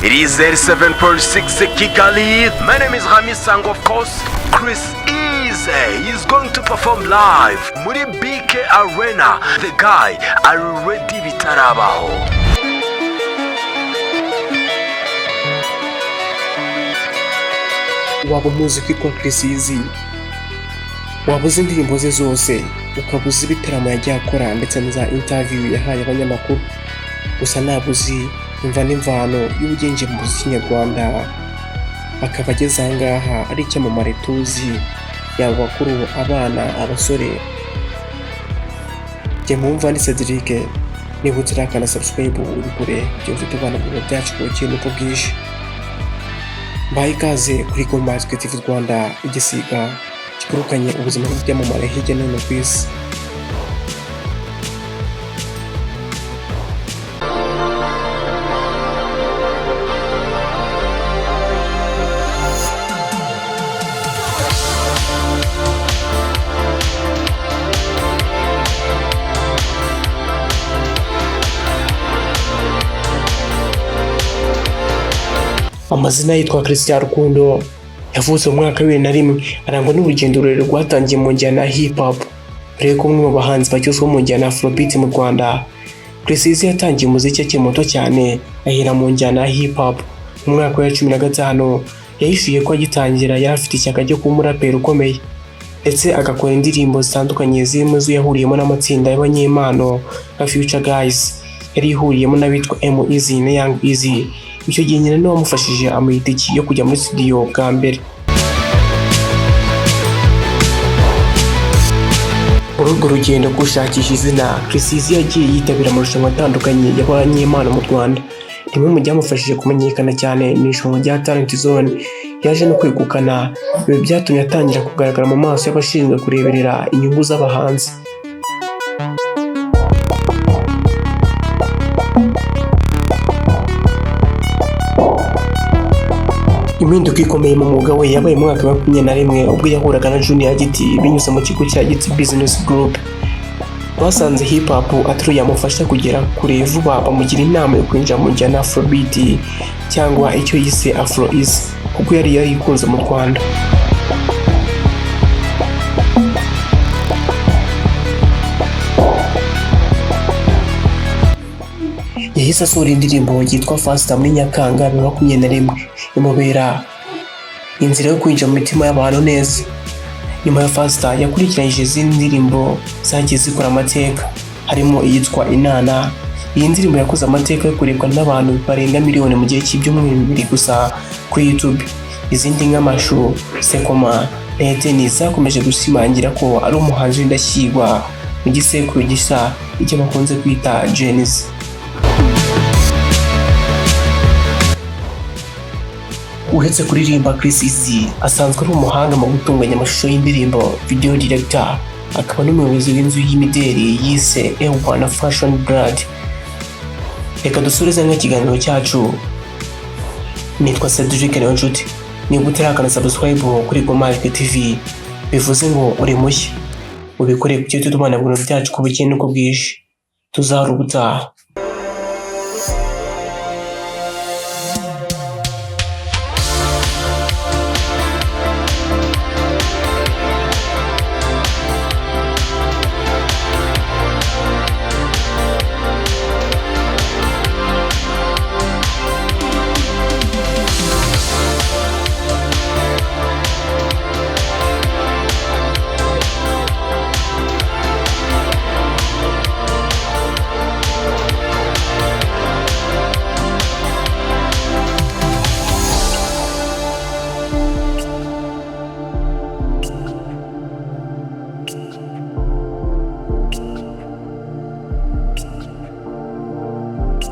It is 87.6 Kigali. My name is Rami Sang, of course. Chris is going to perform live muri BK Arena. The guy already bitarabaho. Waba umuzi kwitwa Chris Easy, waba uzi indirimbo ze zose, ukaba uzi ibitaramo yagiye akora ndetse na za interview yahaye abanyamakuru, gusa ntabwo uzi imva n'imvano y'ubugenge mu muziki nyarwanda, akaba ageze aha ngaha ari icyamamare tuzi, yaba abakuru, abana, abasore. Jye mwumva ni Cedric, niba utarakanda subscribe ubikore byose tubana mu bintu byacu ku kintu uko bwije. Mbaye ikaze kuri Combat TV Rwanda, igisiga kikurukanye ubuzima bw'ibyamamare hirya no hino ku isi. Amazina yitwa Christian Rukundo, yavutse mu mwaka wa 2001, arangwa n'urugendo rurerure rwatangiye mu njyana ya hip hop, dore ko umwe mu bahanzi bagezweho mu njyana ya Afrobeat mu Rwanda. Chris Easy yatangiye umuziki akiri muto cyane, ahera mu njyana ya hip hop. Mu mwaka wa 2015 yahishuye ko agitangira yari afite ishyaka ryo kuba umuraperi ukomeye, ndetse agakora indirimbo zitandukanye zirimo zo yahuriyemo n'amatsinda y'abanyempano nka Future Guys, yari ihuriyemo n'abitwa M Easy na Young Easy. Icyo gihe nyine niwe wamufashije amahitiki yo kujya muri studio bwa mbere. Muri urwo rugendo gushakisha izina, Chris Easy yagiye yitabira amarushanwa atandukanye y'abanyempano mu Rwanda. Rimwe mu byamufashije kumenyekana cyane ni irushanwa rya Talent Zone, yaje no kwegukana. Ibi byatumye atangira kugaragara mu maso y'abashinzwe kureberera inyungu z'abahanzi. Impinduka ikomeye mu mwuga we yabaye mu mwaka wa 2021 ubwo yahuraga na Junior Giti binyuze mu kigo cya Giti Business Group. Basanze hip hop atari yamufasha kugera kure vuba, bamugira inama yo kwinjira mu njyana Afrobeat cyangwa icyo yise Afro Easy, kuko yari yarikunze mu Rwanda. Yahise asohora indirimbo yitwa Faster muri Nyakanga 2021, imubera inzira yo kwinjira mu mitima y'abantu neza. Nyuma ya Faster yakurikiranyije izindi ndirimbo zagiye zikora amateka, harimo iyitwa Inana. Iyi ndirimbo yakoze amateka yo kurebwa n'abantu barenga miliyoni mu gihe cy'ibyumweru 2 gusa kuri YouTube. Izindi nk'Amashu, Sekoma na Eteni zakomeje gushimangira ko ari umuhanzi w'indashyikirwa mu gisekuru gisa icyo bakunze kwita Gen Z. Uretse kuririmba, Chris Easy asanzwe ari umuhanga mu gutunganya amashusho y'indirimbo, video director, akaba n'umuyobozi w'inzu y'imideli yise A1 Fashion Brand. Reka dusoreze nk'ikiganiro cyacu. Nitwa Cedric Niyonshuti. Niba utarakanda subscribe kuri Combat TV, bivuze ngo uri mushya. Ubikore kucyo tudumana bw'ibintu byacu ku bukene uko bwije. Tuzahora ubutaha.